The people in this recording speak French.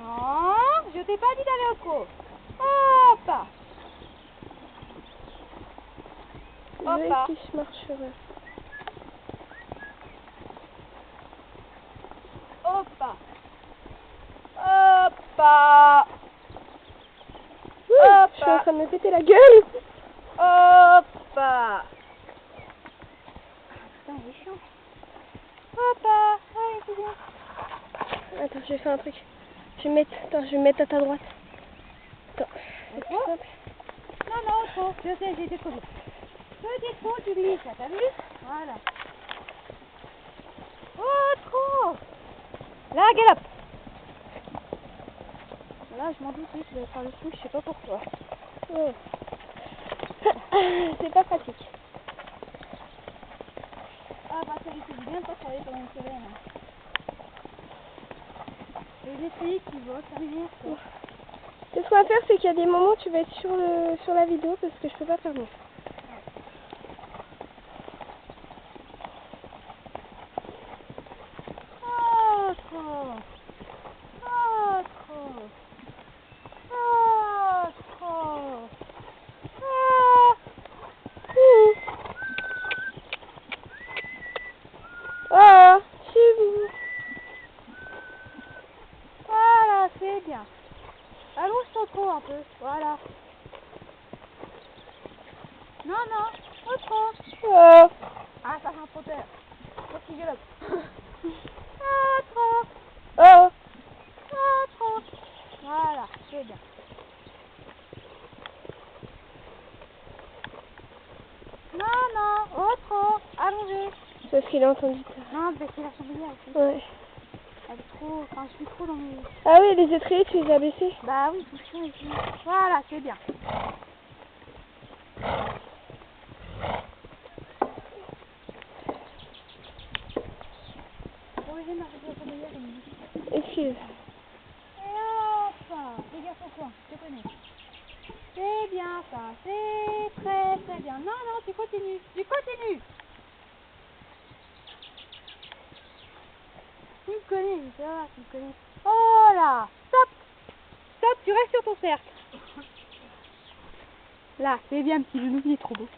Non, je t'ai pas dit d'aller au trot. Hop. Hop. Qui se marcherait. Hop. Hop. Hop. Je suis en train de me péter la gueule. Hop. Putain, il est chiant. Hop. Allez, c'est bien. Attends, je vais faire un truc. Je vais mettre à ta droite. Attends. Trop? Non, non, trop. Je sais, j'ai été trop vite. Petit trop, tu glisses, là, t'as vu? Voilà. Oh, trop! Là, galope! Là, je m'en doute, oui, tu vas faire le fou, je sais pas pourquoi. Oh. C'est pas pratique. Ah, bah, ça lui fait du bien de pas travailler pendant une semaine. Hein. Les étriers qui votent, ça m'énerve, quoi. Ce qu'on va faire, c'est qu'il y a des moments où tu vas être sur la vidéo parce que je peux pas faire mieux. Oh, trop! Oh, trop! Oh, trop! Oh! Ah, c'est vous. Voilà, c'est bien. Allonge-toi trop un peu, voilà. Non, non, pas trop. Ah. Ah, ça fait un trop peur. Faut qu'il gueule. Ah, trop. Ah. Ah, trop. Voilà, c'est bien. Non, non, oh, trop. Allongez. C'est parce qu'il a entendu ça. Non, parce qu'il a son billet aussi. Ouais. Elle est trop, enfin, je suis trop dans mes... Ah oui, les étriers, tu les as baissés. Bah oui, tout chaud ici. Voilà, c'est bien. Corrigez ma réponse comme une... Excuse. Et hop, les garçons quoi, je te connais. C'est bien ça, c'est très très bien. Non, non, tu continues, tu continues. Tu me connais, ça va, tu me connais. Oh là, stop, stop, tu restes sur ton cercle. Là, c'est bien, petit genou, il est trop beau.